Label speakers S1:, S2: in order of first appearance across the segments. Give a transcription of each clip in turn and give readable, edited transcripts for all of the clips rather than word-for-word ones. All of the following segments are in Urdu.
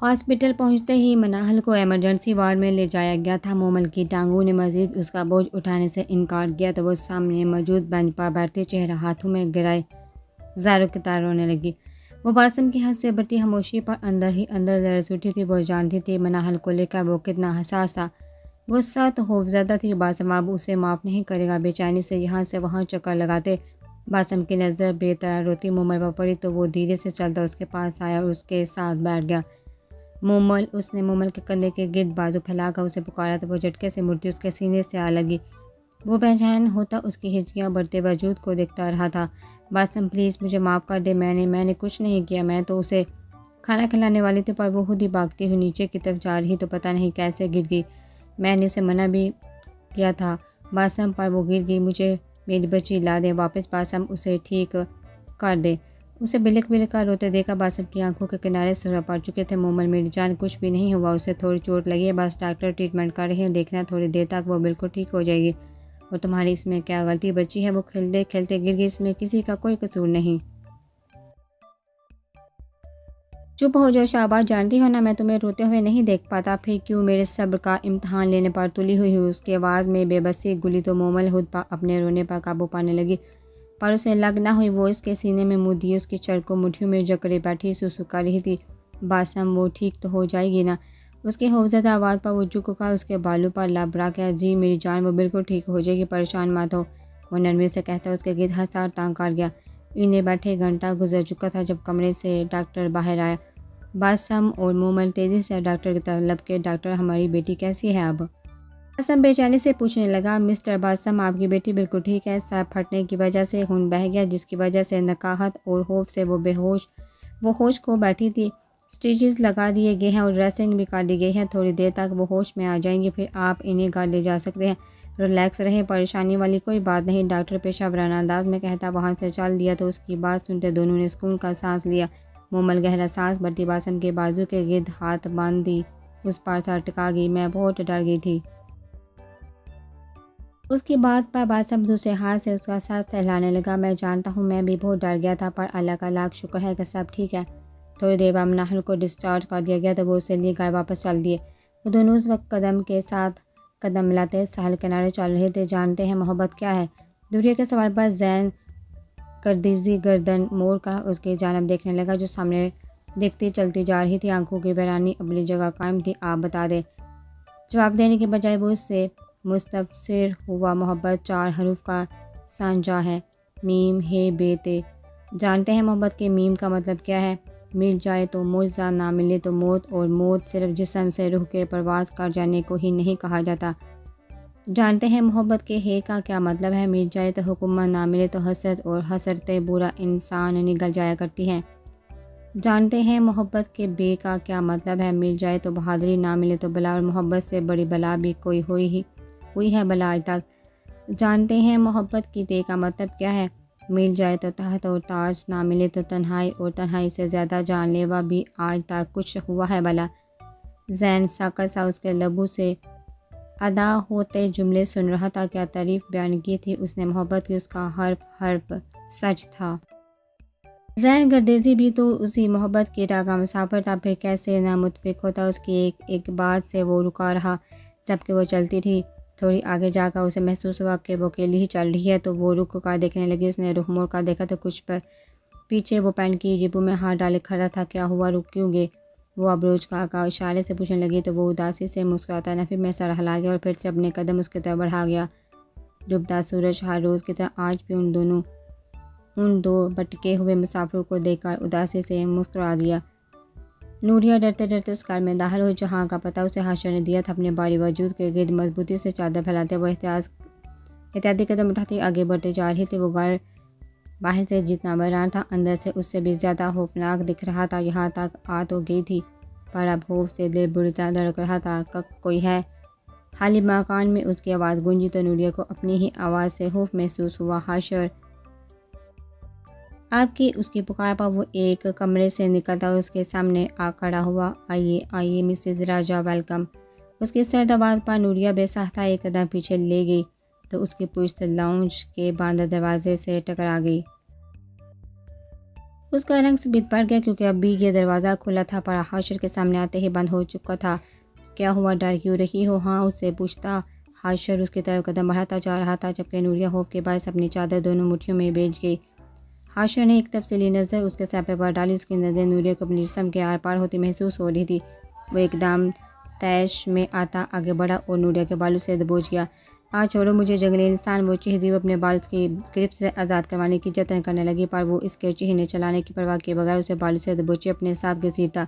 S1: ہاسپٹل پہنچتے ہی مناہل کو ایمرجنسی وارڈ میں لے جایا گیا تھا۔ مومل کی ٹانگوں نے مزید اس کا بوجھ اٹھانے سے انکار کیا تو وہ سامنے موجود بینچ پر بیٹھتے چہرہ ہاتھوں میں گرائے زاروں کی طرح رونے لگی۔ وہ باسم کی حد سے بڑھتی خاموشی پر اندر ہی اندر لرز اٹھی تھی۔ وہ جانتی تھی مناہل کو لے کر وہ کتنا حساس تھا۔ وہ سخت خوفزدہ تھی۔ باسم اب اسے معاف نہیں کرے گا۔ بے چینی سے یہاں سے وہاں چکر لگاتے باسم کی نظر بے طرح روتی مومل پر پڑی تو وہ دھیرے سے چلتا اس کے پاس آیا اور اس کے ساتھ بیٹھ گیا۔ مومل، اس نے مومل کے کندھے کے گرد بازو پھیلا کر اسے پکارا تو وہ جھٹکے سے مڑتی اس کے سینے سے آ لگی۔ وہ بے چین ہوتا اس کی ہچکیاں بڑھتے وجود کو دیکھتا رہا تھا۔ باسم پلیز مجھے معاف کر دے، میں نے کچھ نہیں کیا، میں تو اسے کھانا کھلانے والی تھی، پر وہ خود ہی بھاگتی ہوئی نیچے کی طرف جا رہی تو پتہ نہیں کیسے گر گئی۔ میں نے اسے منع بھی کیا تھا باسم، پر وہ گر گئی۔ مجھے میری بچی لا دے واپس، باسم اسے ٹھیک کر دے۔ اسے بلک بلک کر روتے دیکھا باسم کی آنکھوں کے کنارے سرخ پڑ چکے تھے۔ مومل میری جان کچھ بھی نہیں ہوا، اسے تھوڑی چوٹ لگی ہے، بس ڈاکٹر ٹریٹمنٹ کر رہے ہیں، دیکھنا تھوڑی دیر تک وہ بالکل ٹھیک ہو جائے گی۔ اور تمہاری اس میں کیا غلطی؟ بچی ہے، وہ کھیلتے کھیلتے گر گئی، اس میں کسی کا کوئی قصور نہیں۔ چپ ہو جاؤ شہباز، جانتی ہو نا میں تمہیں روتے ہوئے نہیں دیکھ پاتا، پھر کیوں میرے صبر کا امتحان لینے پر تلی ہوئی ہو؟ اس کی آواز میں بے بسی گلی تو مومل خود اپنے رونے پر قابو پانے لگی، پر اسے لگ نہ ہوئی۔ وہ اس کے سینے میں منہ دیے اس کی چڑھ کو مٹھیوں میں جکڑے بیٹھی سوسو کر رہی تھی۔ باسم وہ ٹھیک تو ہو جائے گی نا؟ اس کی خوفزدہ آواز پر وہ جھک کر اس کے بالوں پر لب رکھ گیا۔ جی میری جان، وہ بالکل ٹھیک ہو جائے گی، پریشان مت ہو، وہ نرمی سے کہتا اس کے گرد ہنسا اور تنگ کر گیا۔ انہیں بیٹھے گھنٹہ گزر چکا تھا جب کمرے سے ڈاکٹر باہر آیا۔ باسم اور مومل تیزی سے ڈاکٹر کی طرف لپکے۔ ڈاکٹر ہماری بیٹی کیسی ہے اب؟ باسم بے چینی سے پوچھنے لگا۔ مسٹر باسم، آپ کی بیٹی بالکل ٹھیک ہے، سر پھٹنے کی وجہ سے خون بہہ گیا، جس کی وجہ سے نکاہت اور خوف سے وہ ہوش کھو بیٹھی تھی۔ سٹیچز لگا دیے گئے ہیں اور ڈریسنگ بھی کر دی گئی ہے، تھوڑی دیر تک وہ ہوش میں آ جائیں گے، پھر آپ انہیں گھر لے جا سکتے ہیں۔ ریلیکس رہیں، پریشانی والی کوئی بات نہیں، ڈاکٹر پیشہ ورانہ انداز میں کہتا وہاں سے چل دیا تو اس کی بات سنتے دونوں نے سکون کا سانس لیا۔ مومل گہرا سانس بھرتی باسم کے بازو کے گرد ہاتھ باندھی اس پر سر ٹکا گئی۔ میں بہت ڈر گئی تھی۔ اس کی بات پر باسم دوسرے ہاتھ سے اس کا سر سہلانے لگا۔ میں جانتا ہوں، میں بھی بہت ڈر گیا تھا، پر اللہ کا لاکھ شکر ہے کہ سب ٹھیک ہے۔ تھوڑی دیر بعد مناہل کو ڈسچارج کر دیا گیا تو وہ اسے لیے گھر واپس چل دیے۔ وہ دونوں اس وقت قدم کے ساتھ قدم ملاتے ساحل کنارے چل رہے تھے۔ جانتے ہیں محبت کیا ہے؟ دوریا کے سوال پر زین کردیزی گردن موڑ کر اس کی جانب دیکھنے لگا جو سامنے دیکھتی چلتی جا رہی تھی۔ آنکھوں کی ویرانی اپنی جگہ قائم تھی۔ آپ بتا دیں، جواب دینے کے بجائے وہ اس سے مستفسر ہوا۔ محبت 4 حروف کا سانجہ ہے، میم ہے بے تے۔ جانتے ہیں محبت کے میم کا مطلب کیا ہے؟ مل جائے تو معجزہ، نہ ملے تو موت، اور موت صرف جسم سے روح کے پرواز کر جانے کو ہی نہیں کہا جاتا۔ جانتے ہیں محبت کے ہے کا کیا مطلب ہے؟ مل جائے تو حکومت، نہ ملے تو حسرت، اور حسرتیں برا انسان نگل جایا کرتی ہیں۔ جانتے ہیں محبت کے بے کا کیا مطلب ہے؟ مل جائے تو بہادری، نہ ملے تو بلا، اور محبت سے بڑی بلا بھی کوئی ہوئی ہے بلا آج تک۔ جانتے ہیں محبت کی تے کا مطلب کیا ہے؟ مل جائے تو تحت اور تاج، نہ ملے تو تنہائی، اور تنہائی سے زیادہ جان لیوا بھی آج تک کچھ ہوا ہے بلا۔ زین ساکت سا اس کے لبوں سے ادا ہوتے جملے سن رہا تھا۔ کیا تعریف بیان کی تھی اس نے محبت کی، اس کا حرف سچ تھا۔ زین گردیزی بھی تو اسی محبت کی راہ کا مسافر تھا، پھر کیسے نہ متفق ہوتا؟ اس کی ایک بات سے وہ رکا رہا جبکہ وہ چلتی رہی۔ تھوڑی آگے جا کر اسے محسوس ہوا کہ وہ اکیلی ہی چل رہی ہے تو وہ رک کر دیکھنے لگی۔ اس نے رخ موڑ کر دیکھا تو کچھ پر پیچھے وہ پینٹ کی جیبوں میں ہاتھ ڈالے کھڑا تھا۔ کیا ہوا، رک کیوں گئے؟ وہ ابروچ کا اشارے سے پوچھنے لگی تو وہ اداسی سے مسکراتا نفی میں سر ہلا گیا اور پھر سے اپنے قدم اس کی طرف بڑھا گیا۔ ڈوبتا سورج ہر روز کی طرح آج بھی ان دو بھٹکے ہوئے مسافروں کو دیکھ کر اداسی سے مسکرا دیا۔ نوریا ڈرتے ڈرتے اس گھر میں داخل ہوئی جہاں کا پتہ اسے حاشر نے دیا تھا۔ اپنے بھاری وجود کے گرد مضبوطی سے چادر پھیلاتے وہ احتیاطی قدم اٹھاتی آگے بڑھتے جا رہی تھی۔ وہ گھر باہر سے جتنا ویران تھا اندر سے اس سے بھی زیادہ خوفناک دکھ رہا تھا۔ یہاں تک آ تو گئی تھی پر اب خوف سے دل بری طرح دھڑک رہا تھا۔ کوئی ہے؟ خالی مکان میں اس کی آواز گونجی تو نوریا کو اپنی ہی آواز سے خوف محسوس ہوا۔ حاشر آپ کی، اس کی پکار پر وہ ایک کمرے سے نکلتا اور اس کے سامنے آ کھڑا ہوا۔ آئیے آئیے مسز راجہ، ویلکم۔ اس کی سرد آواز پر نوریا بے ساختہ ایک قدم پیچھے لے گئی تو اس کی پشت لاؤنج کے بند دروازے سے ٹکرا گئی۔ اس کا رنگ سبید پڑ گیا کیونکہ اب بھی یہ دروازہ کھلا تھا پر حاشر کے سامنے آتے ہی بند ہو چکا تھا۔ کیا ہوا، ڈر کیوں رہی ہو؟ ہاں، اس سے پوچھتا حاشر اس کی طرف قدم بڑھاتا جا رہا تھا جبکہ نوریہ خوف کے باعث اپنی چادر دونوں مٹھیوں میں بیچ گئی۔ حاشر نے ایک تفصیلی نظر اس کے سیپے پر ڈالی۔ اس کی نظر نوریہ کو اپنے جسم کے آر پار ہوتی محسوس ہو رہی تھی۔ وہ ایک دم تیش میں آتا آگے بڑھا اور نوریہ کے بالوں سے دبوچ گیا۔ چھوڑو مجھے جنگلی انسان، وہ چیختی ہوئی اپنے بالوں کی گرفت سے آزاد کروانے کی جتن کرنے لگی پر وہ اس کے چہنے چلانے کی پرواہ کیے بغیر اسے بالوں سے دبوچے اپنے ساتھ گھسیٹتا۔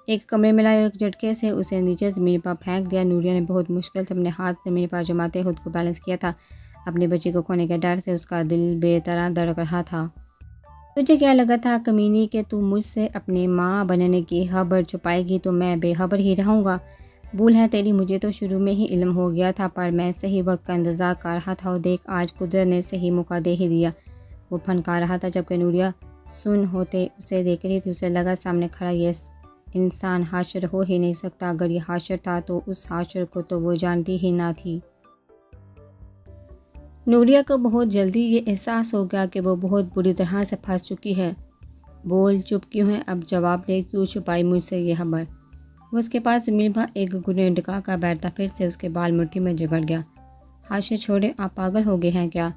S1: ایک کمرے میں لائے ایک جھٹکے سے اسے نیچے زمین پر پھینک دیا۔ نوریہ نے بہت مشکل سے اپنے ہاتھ زمین پر جماتے خود کو بیلنس کیا تھا۔ اپنی بچی کو کھونے کے ڈر سے اس کا دل بے طرح دھڑک رہا تھا۔ تجھے کیا لگا تھا کمینی کہ تو مجھ سے اپنی ماں بننے کی خبر چھپائے گی تو میں بے خبر ہی رہوں گا؟ بھول ہے تیری، مجھے تو شروع میں ہی علم ہو گیا تھا پر میں صحیح وقت کا انتظار کر رہا تھا اور دیکھ آج قدرت نے صحیح موقع دے ہی دیا۔ وہ پھنکا رہا تھا جبکہ نوریہ سن ہوتے اسے دیکھ رہی تھی۔ اسے لگا سامنے کھڑا یہ انسان حاشر ہو ہی نہیں سکتا۔ اگر یہ حاشر تھا تو اس حاشر کو تو وہ جانتی ہی نہ تھی۔ نوریہ کو بہت جلدی یہ احساس ہو گیا کہ وہ بہت بری طرح سے پھنس چکی ہے۔ بول، چپ کیوں ہے؟ اب جواب دے، کیوں چھپائی مجھ سے یہ خبر؟ وہ اس کے پاس زمین پر ایک گھٹنے ٹکا کر بیٹھتا، پھر سے اس کے بال مٹھی میں جگڑ گیا۔ حاشر چھوڑے، آپ پاگل ہو گئے ہیں کیا؟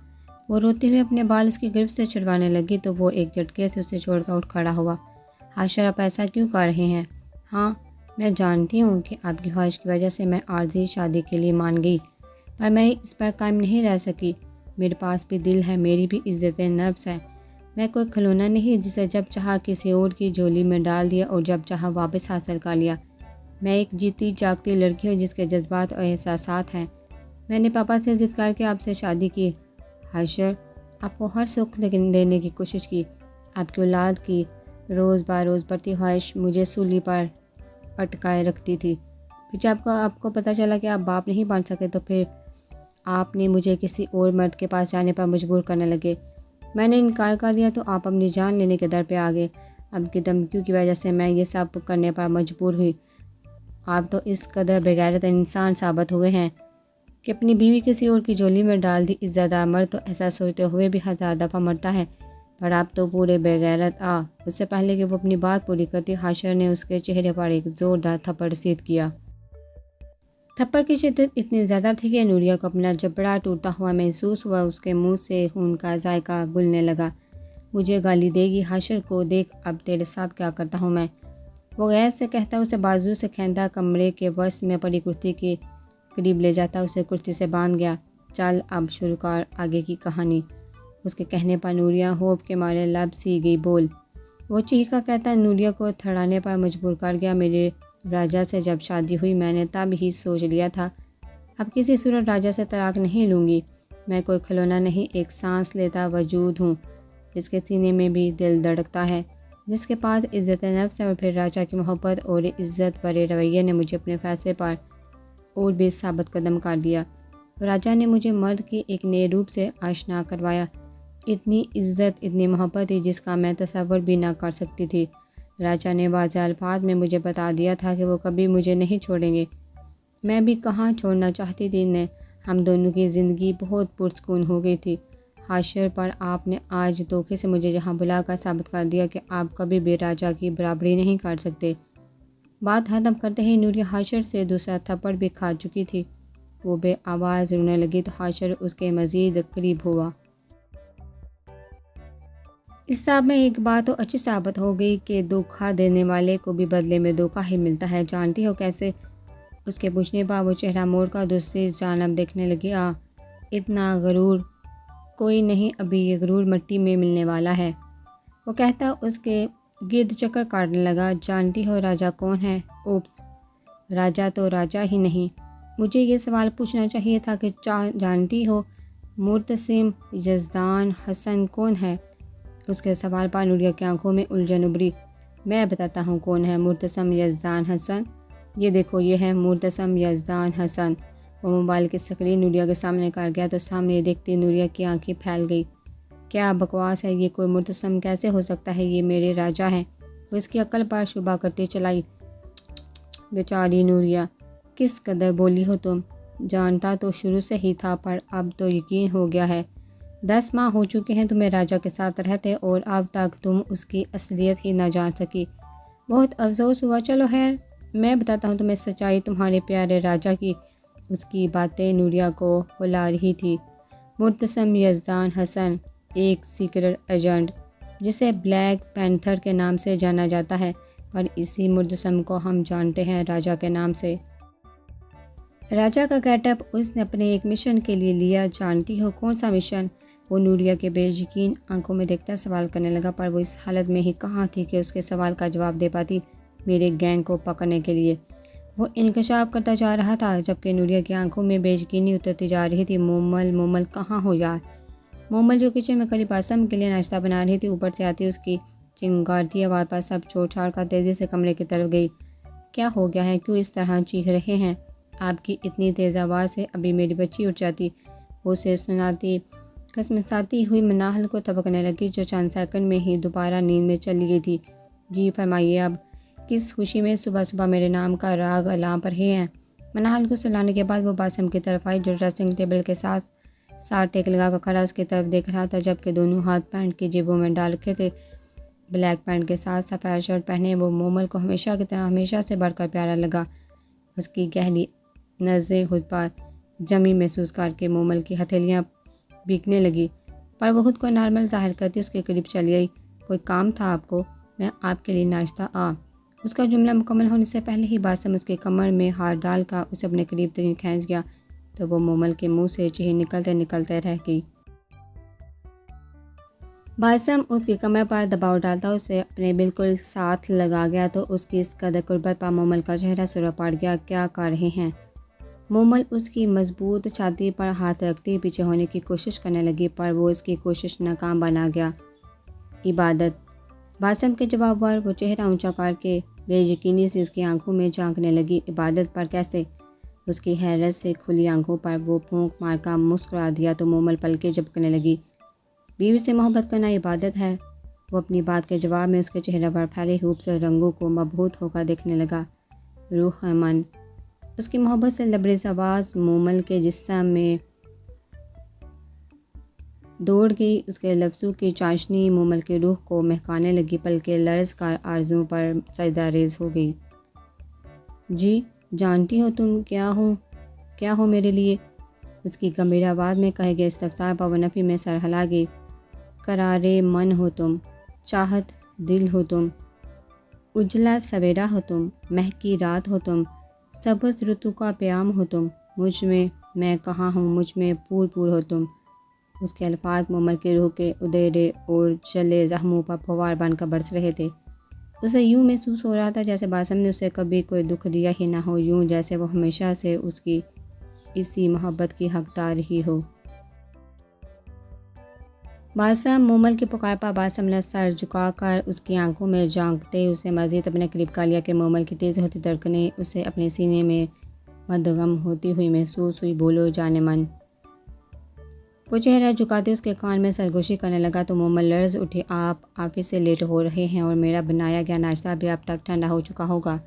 S1: وہ روتے ہوئے اپنے بال اس کی گرفت سے چھڑوانے لگی تو وہ ایک جھٹکے سے اسے چھوڑ کر اٹھ کھڑا ہوا۔ حاشر، آپ ایسا کیوں کر رہے ہیں؟ ہاں، میں جانتی ہوں کہ آپ کی خواہش کی وجہ سے میں عارضی شادی کے لیے مان گئی پر میں اس پر قائم نہیں رہ سکی۔ میرے پاس بھی دل ہے، میری بھی عزت نفس ہے۔ میں کوئی کھلونا نہیں جسے جب چاہا کسی اور کی جولی میں ڈال دیا اور جب چاہا واپس حاصل کر لیا۔ میں ایک جیتی جاگتی لڑکی ہوں جس کے جذبات اور احساسات ہیں۔ میں نے پاپا سے ضد کر کے آپ سے شادی کی۔ حاشر، آپ کو ہر سکھ دینے کی کوشش کی۔ آپ کی اولاد کی روز بروز بڑھتی خواہش مجھے سولی پر اٹکائے رکھتی تھی۔ پھر جب آپ کو پتہ چلا کہ آپ باپ نہیں بن سکے تو پھر آپ نے مجھے کسی اور مرد کے پاس جانے پر مجبور کرنے لگے۔ میں نے انکار کر دیا تو آپ اپنی جان لینے کے در پہ آ گئے۔ اب کی دھمکیوں کی وجہ سے میں یہ سب کرنے پر مجبور ہوئی۔ آپ تو اس قدر بغیرت انسان ثابت ہوئے ہیں کہ اپنی بیوی کسی اور کی جولی میں ڈال دی۔ عزت دار مرد تو ایسا سوچتے ہوئے بھی 1000 دفعہ مرتا ہے پر آپ تو پورے بغیرت۔ اس سے پہلے کہ وہ اپنی بات پوری کرتی حاشر نے اس کے چہرے پر ایک زوردار تھپڑ رسید کیا۔ تھپڑ کی شدت اتنی زیادہ تھی کہ نوریہ کو اپنا جبڑا ٹوٹتا ہوا محسوس ہوا۔ اس کے منہ سے خون کا ذائقہ گھلنے لگا۔ مجھے گالی دے گی؟ حاشر کو دیکھ اب تیرے ساتھ کیا کرتا ہوں میں، وہ غیر سے کہتا اسے بازو سے کھینچتا کمرے کے وسط میں پڑی کرسی کے قریب لے جاتا، اسے کرسی سے باندھ گیا۔ چل اب شروع کر آگے کی کہانی۔ اس کے کہنے پر نوریہ خوف کے مارے لب سی گئی۔ بول، وہ چیخا کہتا نوریہ کو تھڑانے پر مجبور کر گیا۔ میرے راجا سے جب شادی ہوئی میں نے تب ہی سوچ لیا تھا اب کسی صورت راجا سے طلاق نہیں لوں گی۔ میں کوئی کھلونا نہیں، ایک سانس لیتا وجود ہوں جس کے سینے میں بھی دل دھڑکتا ہے، جس کے پاس عزت نفس ہے۔ اور پھر راجا کی محبت اور عزت برے رویے نے مجھے اپنے فیصلے پر اور بھی ثابت قدم کر دیا۔ راجا نے مجھے مرد کے ایک نئے روپ سے آشنا کروایا۔ اتنی عزت، اتنی محبت تھی جس کا میں تصور بھی نہ کر سکتی تھی۔ راجا نے واضح الفاظ میں مجھے بتا دیا تھا کہ وہ کبھی مجھے نہیں چھوڑیں گے۔ میں بھی کہاں چھوڑنا چاہتی تھی انہیں۔ ہم دونوں کی زندگی بہت پرسکون ہو گئی تھی۔ حاشر، پر آپ نے آج دھوکے سے مجھے یہاں بلا کر ثابت کر دیا کہ آپ کبھی بھی راجا کی برابری نہیں کر سکتے۔ بات ختم کرتے ہی نوریہ حاشر سے دوسرا تھپڑ بھی کھا چکی تھی۔ وہ بے آواز رونے لگی تو حاشر اس کے مزید قریب ہوا۔ اس سب میں ایک بات تو اچھی ثابت ہو گئی کہ دھوکہ دینے والے کو بھی بدلے میں دھوکہ ہی ملتا ہے۔ جانتی ہو کیسے؟ اس کے پوچھنے پر وہ چہرہ موڑ کر دوسری جانب دیکھنے لگی۔ اتنا غرور کوئی نہیں، ابھی یہ غرور مٹی میں ملنے والا ہے، وہ کہتا اس کے گرد چکر کاٹنے لگا۔ جانتی ہو راجا کون ہے؟ اوپس، راجا تو راجا ہی نہیں۔ مجھے یہ سوال پوچھنا چاہیے تھا کہ جانتی ہو مرتسم یزدان حسن کون ہے؟ اس کے سوال پر نوریہ کی آنکھوں میں الجھن ابھری۔ میں بتاتا ہوں کون ہے مرتسم یزدان حسن۔ یہ دیکھو، یہ ہے مرتسم یزدان حسن۔ وہ موبائل کی اسکرین نوریہ کے سامنے کر گیا تو سامنے دیکھتی نوریہ کی آنکھیں پھیل گئی۔ کیا بکواس ہے، یہ کوئی مرتسم کیسے ہو سکتا ہے؟ یہ میرے راجا ہیں۔ وہ اس کی عقل پر شبہ کرتی چلائی۔ بیچاری نوریہ، کس قدر بولی ہو تم۔ جانتا تو شروع سے ہی تھا پر اب تو یقین ہو گیا ہے۔ 10 ماہ ہو چکے ہیں تمہیں راجا کے ساتھ رہتے اور اب تک تم اس کی اصلیت ہی نہ جان سکی۔ بہت افسوس ہوا، چلو خیر، میں بتاتا ہوں تمہیں سچائی تمہارے پیارے راجا کی۔ اس کی باتیں نوریہ کو رلا رہی تھی۔ مرتسم یزدان حسن ایک سیکرٹ ایجنٹ جسے بلیک پینتھر کے نام سے جانا جاتا ہے، پر اسی مرتسم کو ہم جانتے ہیں راجا کے نام سے۔ راجا کا گیٹ اپ اس نے اپنے ایک مشن کے لیے لیا، جانتی ہو کون سا مشن؟ وہ نوریہ کے بے یقین آنکھوں میں دیکھتا سوال کرنے لگا، پر وہ اس حالت میں ہی کہاں تھی کہ اس کے سوال کا جواب دے پاتی۔ میرے گینگ کو پکڑنے کے لیے، وہ انکشاف کرتا جا رہا تھا، جبکہ نوریہ کی آنکھوں میں بے یقینی اترتی جا رہی تھی۔ مومل کہاں ہو یار؟ مومل جو کچن میں کلی باسم کے لیے ناشتہ بنا رہی تھی، اوپر سے آتی اس کی چنگارتی آواز پر سب چھوڑ چھاڑ کر تیزی سے کمرے کی طرف گئی۔ کیا ہو گیا ہے؟ کیوں اس طرح چیخ رہے ہیں؟ آپ کی اتنی تیز آواز سے ابھی میری بچی اٹھ جاتی۔ وہ اسے سناتی کسمساتی ہوئی مناہل کو تھپکنے لگی، جو چند سیکنڈ میں ہی دوبارہ نیند میں چلی گئی تھی۔ جی فرمائیے، اب کس خوشی میں صبح صبح میرے نام کا راگ اعلان پر رہے ہیں؟ مناہل کو سلانے کے بعد وہ باسم کی طرف آئی، جو ڈریسنگ ٹیبل کے ساتھ ٹیک لگا کر کھڑا اس کی طرف دیکھ رہا تھا، جبکہ دونوں ہاتھ پینٹ کی جیبوں میں ڈال رکھے تھے۔ بلیک پینٹ کے ساتھ سفید شرٹ پہنے وہ مومل کو ہمیشہ کی طرح ہمیشہ سے بڑھ کر پیارا لگا۔ اس کی گہری نظریں خود پر جمی محسوس کر کے مومل کی ہتھیلیاں بھیگنے لگی، پر وہ خود کو نارمل ظاہر کرتی اس کے قریب چلی آئی۔ کوئی کام تھا آپ کو؟ میں آپ کے لیے ناشتہ اس کا جملہ مکمل ہونے سے پہلے ہی باسم اس کے کمر میں ہاتھ ڈال کر اسے اپنے قریب ترین کھینچ گیا، تو وہ مومل کے منہ سے چیخ نکلتے رہ گئی۔ باسم اس کی کمر پر دباؤ ڈالتا اسے اپنے بالکل ساتھ لگا گیا، تو اس کی اس قدر قربت پر مومل کا چہرہ سرخ پڑ گیا۔ کیا کر رہے ہیں؟ مومل اس کی مضبوط چھاتی پر ہاتھ رکھتی پیچھے ہونے کی کوشش کرنے لگی، پر وہ اس کی کوشش ناکام بنا گیا۔ عبادت، باسم کے جواب پر وہ چہرہ اونچا کر کے بے یقینی سے اس کی آنکھوں میں جھانکنے لگی۔ عبادت پر کیسے؟ اس کی حیرت سے کھلی آنکھوں پر وہ پھونک مار کر مسکرا دیا، تو مومل پلکیں جھپکنے لگی۔ بیوی سے محبت کرنا عبادت ہے؟ وہ اپنی بات کے جواب میں اس کے چہرے پر پھیلے خوبصورت رنگوں کو مبہوت ہو کر دیکھنے لگا۔ روح من، اس کی محبت سے لبریز آواز مومل کے جسم میں دوڑ گئی۔ اس کے لفظوں کی چاشنی مومل کی روح کو مہکانے لگی، پلکیں لرز کر آرزوؤں پر سجدہ ریز ہو گئی۔ جی، جانتی ہو تم کیا ہو میرے لیے؟ اس کی گمبھیر آواز میں کہے گئے استفسار پر وہ نفی میں سر ہلا گئی۔ قرارے من ہو تم، چاہت دل ہو تم، اجلا سویرا ہو تم، مہکی رات ہو تم، سبز رتو کا پیام ہو تم، مجھ میں کہاں ہوں، مجھ میں پور ہو تم۔ اس کے الفاظ مومل کی روح کے ادھیرے اور جلے زخموں پر پھوار بن کر برس رہے تھے۔ اسے یوں محسوس ہو رہا تھا جیسے باسم نے اسے کبھی کوئی دکھ دیا ہی نہ ہو، یوں جیسے وہ ہمیشہ سے اس کی اسی محبت کی حقدار ہی ہو۔ باسم، مومل کی پکار پر باسم نے سر جھکا کر اس کی آنکھوں میں جھانکتے اسے مزید اپنے قریب کر لیا کہ مومل کی تیز ہوتی دھڑکنیں اسے اپنے سینے میں مدغم ہوتی ہوئی محسوس ہوئی۔ بولو جان من۔ وہ چہرہ جھکاتے اس کے کان میں سرگوشی کرنے لگا، تو مومل لرز اٹھی۔ آپ آفس سے لیٹ ہو رہے ہیں اور میرا بنایا گیا ناشتہ بھی اب تک ٹھنڈا ہو چکا ہوگا۔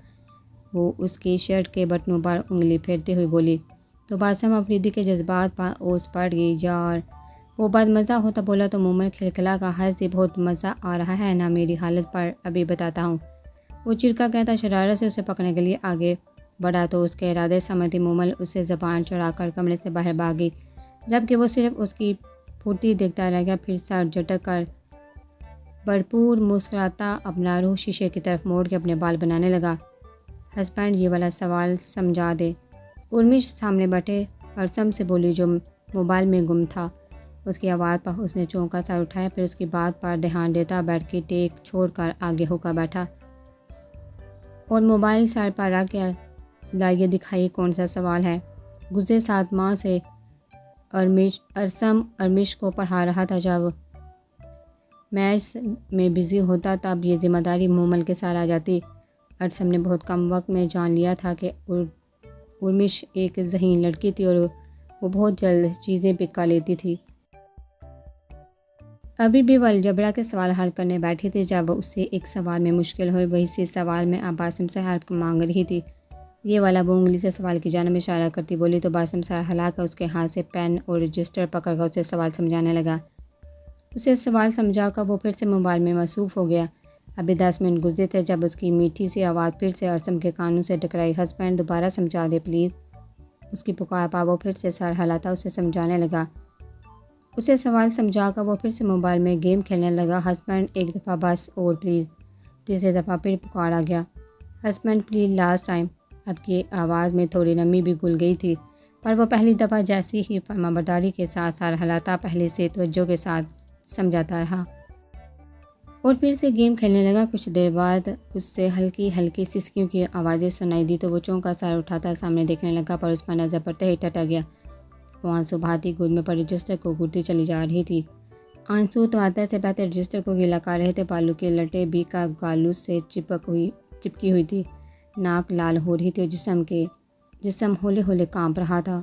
S1: وہ اس کی شرٹ کے بٹنوں پر انگلی پھیرتے ہوئے بولی، تو باسم افریدی کے جذبات پر اوس پڑ گئی۔ یار وہ بات مزہ ہوتا بولا تو مومل کھلکھلا کا ہنسی، بہت مزہ آ رہا ہے نا میری حالت پر؟ ابھی بتاتا ہوں۔ وہ چرکا کہتا شرارت سے اسے پکڑنے کے لیے آگے بڑھا، تو اس کے ارادے سمجھتی مومل اسے زبان چڑھا کر کمرے سے باہر بھاگی، جبکہ وہ صرف اس کی پھرتی دیکھتا رہ گیا۔ پھر سر جھٹک کر بھرپور مسکراتا اپنا روح شیشے کی طرف موڑ کے اپنے بال بنانے لگا۔ ہسبینڈ، یہ والا سوال سمجھا دے۔ ارمش سامنے بیٹھے ارسم سے بولی، جو موبائل میں گم تھا۔ اس کی آواز پر اس نے چونکا سر اٹھایا، پھر اس کی بات پر دھیان دیتا بیٹھ کی ٹیک چھوڑ کر آگے ہو کر بیٹھا اور موبائل سر پر رکھ کے لائیے دکھائیے کون سا سوال ہے۔ گزرے 7 ماہ سے ارسم ارمش کو پڑھا رہا تھا۔ جب میچ میں بزی ہوتا تب یہ ذمہ داری مومل کے سر آ جاتی۔ ارسم نے بہت کم وقت میں جان لیا تھا کہ ارمش ایک ذہین لڑکی تھی اور وہ بہت جلد چیزیں پک کر لیتی تھی۔ ابھی بھی وہ الجبرا کے سوال حل کرنے بیٹھی تھی جب اسے ایک سوال میں مشکل ہوئی۔ وہی سے سوال میں اب باسم سے ہیلپ مانگ رہی تھی۔ یہ والا وہ انگلی سے سوال کی جانب اشارہ کرتی بولی تو باسم سر ہلا کر اس کے ہاتھ سے پین اور رجسٹر پکڑ کر اسے سوال سمجھانے لگا۔ اسے سوال سمجھا کر وہ پھر سے موبائل میں مصروف ہو گیا۔ ابھی 10 منٹ گزرے تھے جب اس کی میٹھی سی آواز پھر سے ارسم کے کانوں سے ٹکرائی۔ ہسبینڈ دوبارہ سمجھا دے پلیز۔ اس کی پکار پا وہ پھر سے سر ہلاتا اسے سمجھانے لگا۔ اسے سوال سمجھا کر وہ پھر سے موبائل میں گیم کھیلنے لگا۔ ہسبینڈ ایک دفعہ بس اور پلیز۔ تیسری دفعہ پھر پکار آ گیا۔ Husband please last time. اب کی آواز میں تھوڑی نمی بھی گل گئی تھی، پر وہ پہلی دفعہ جیسی ہی فرمانبرداری کے ساتھ سر ہلاتا پہلے سے توجہ کے ساتھ سمجھاتا رہا اور پھر سے گیم کھیلنے لگا۔ کچھ دیر بعد اس سے ہلکی ہلکی سسکیوں کی آوازیں سنائی دی تو وہ چونکا سر اٹھاتا سامنے دیکھنے لگا، پر اس پر نظر پڑتے ہی ٹٹا گیا۔ وہ آنسو بہاتی گود میں پر رجسٹر کو گھڑتی چلی جا رہی تھی۔ آنسو تواتر سے بہتے رجسٹر کو گلا کر رہے تھے۔ بالوں کے لٹے بھی کا گالو سے چپکی ہوئی تھی۔ ناک لال ہو رہی تھی اور جسم ہولے ہولے کانپ رہا تھا۔